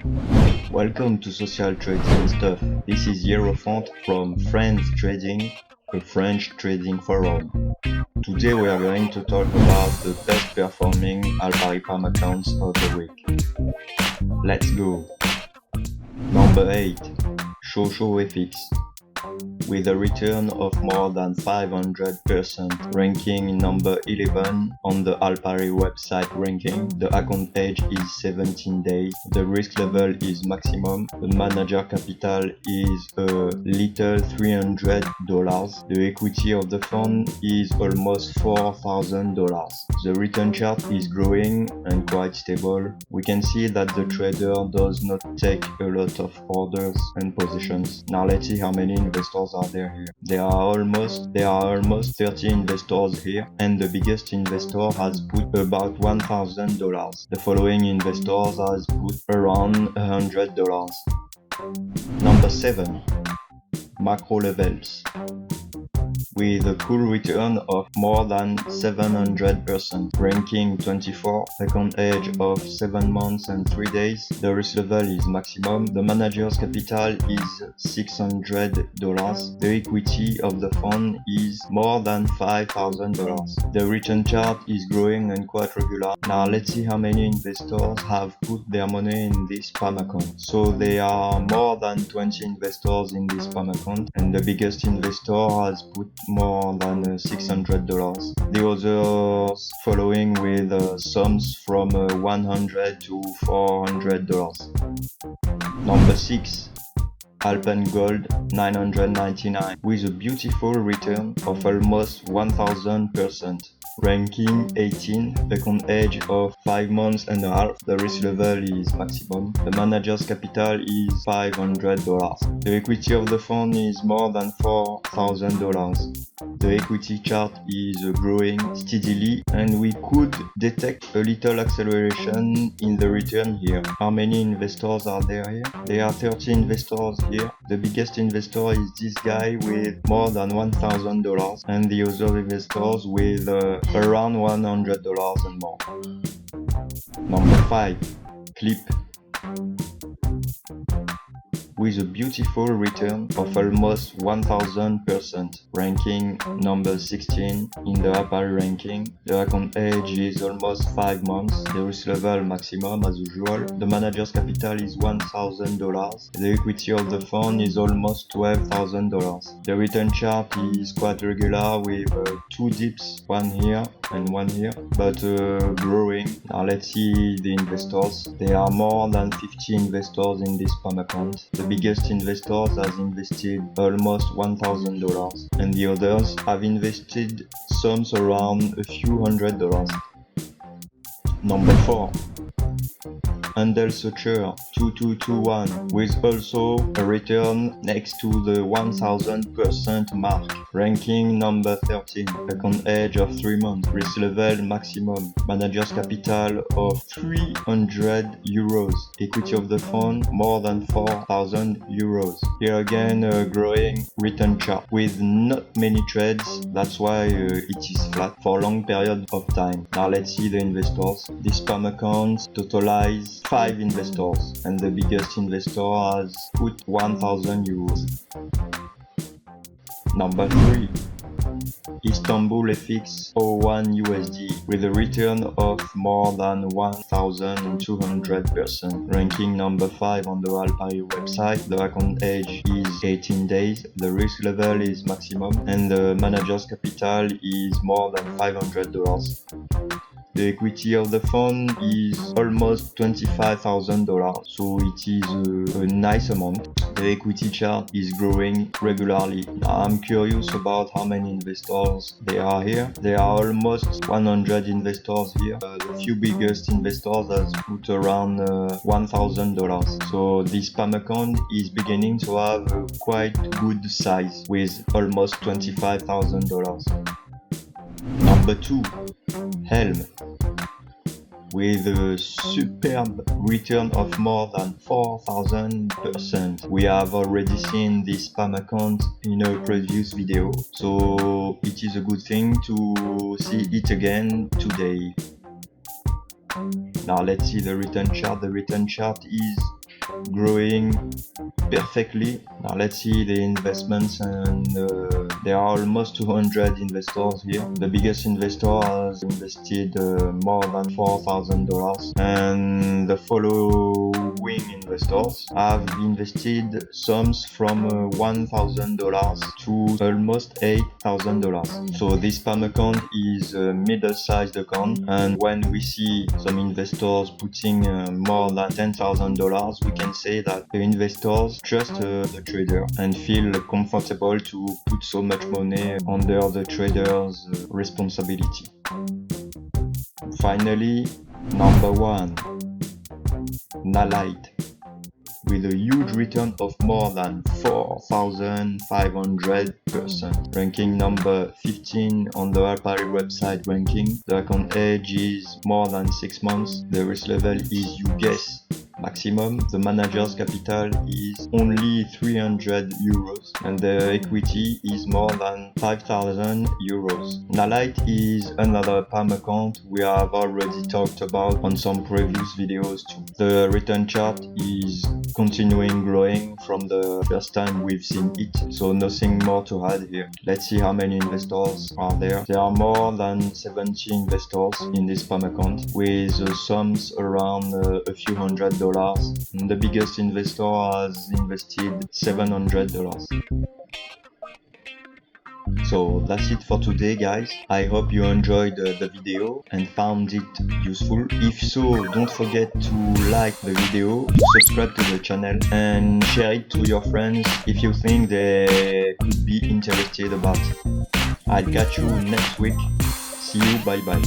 Welcome to Social Trading Stuff. This is Hierophant from Friends Trading, a French trading forum. Today we are going to talk about the best performing Alpari PAMM accounts of the week. Let's go. Number 8. FX. With a return of more than 500%, ranking number 11 on the Alpari website ranking. The account age is 17 days. The risk level is maximum. The manager capital is a little $300. The equity of the fund is almost $4,000. The return chart is growing and quite stable. We can see that the trader does not take a lot of orders and positions. Now let's see how many investors are there here. There are almost 30 investors here, and the biggest investor has put about $1,000. The following investors has put around $100. Number 7. Macro levels. With a cool return of more than 700%, ranking 24, account age of 7 months and 3 days, the risk level is maximum, the manager's capital is $600, the equity of the fund is more than $5,000. The return chart is growing and quite regular. Now let's see how many investors have put their money in this PAMM account. So there are more than 20 investors in this PAMM account, and the biggest investor has put more than $600. The others following with sums from $100 to $400. Number 6. Alpen Gold 999 with a beautiful return of almost 1000%. Ranking 18, account age of 5 months and a half, the risk level is maximum. The manager's capital is $500. The equity of the fund is more than $4,000. The equity chart is growing steadily, and we could detect a little acceleration in the return here. How many investors are there here? There are 30 investors here. The biggest investor is this guy with more than $1,000, and the other investors with around $100 and more. Number 5. Clip. With a beautiful return of almost 1000%, ranking number 16 in the Alpari ranking. The account age is almost 5 months. The risk level maximum as usual. The manager's capital is $1,000. The equity of the fund is almost $12,000. The return chart is quite regular with 2 dips, one here and one here, but growing. Now let's see the investors. There are more than 50 investors in this PAMM account. The biggest investors has invested almost $1,000, and the others have invested sums around a few $100. Number 4. Handel Suture 2221 with also a return next to the 1000% mark. Ranking number 13. Account age of 3 months. Risk level maximum. Manager's capital of €300. Equity of the fund more than €4,000. Here again a growing return chart with not many trades. That's why it is flat for a long period of time. Now let's see the investors. This PAMM account totalize 5 investors, and the biggest investor has put €1,000. Number 3. Istanbul FX 01 USD with a return of more than 1200%, ranking number 5 on the Alpari website. The account age is 18 days, the risk level is maximum, and the manager's capital is more than $500. The equity of the fund is almost $25,000, so it is a nice amount. The equity chart is growing regularly. Now I'm curious about how many investors there are here. There are almost 100 investors here. The few biggest investors has put around $1,000. So this PAMM account is beginning to have a quite good size with almost $25,000. Number 2. Helm. With a superb return of more than 4000%. We have already seen this PAMM account in a previous video, so it is a good thing to see it again today. Now let's see the return chart. The return chart is growing perfectly. Now let's see the investments, and there are almost 200 investors here. The biggest investor has invested more than $4,000, and the following investors have invested sums from $1,000 to almost $8,000. So this PAMM account is a middle-sized account, and when we see some investors putting more than $10,000, we can say that the investors trust the trader and feel comfortable to put so much money under the trader's responsibility. Finally, number 1, liaite, with a huge return of more than 4,500%. Ranking number 15 on the Alpari website ranking. The account age is more than 6 months. The risk level is, you guess, maximum. The manager's capital is only 300 euros and the equity is more than 5,000 euros. liaite is another PAMM account we have already talked about on some previous videos too. The return chart is continuing growing from the first time we've seen it, so nothing more to add here. Let's see how many investors are there. There are more than 70 investors in this PAMM account with sums around a few $100. The biggest investor has invested $700. So that's it for today, guys. I hope you enjoyed the video and found it useful. If so, don't forget to like the video, subscribe to the channel and share it to your friends if you think they could be interested about it. I'll catch you next week. See you, bye bye.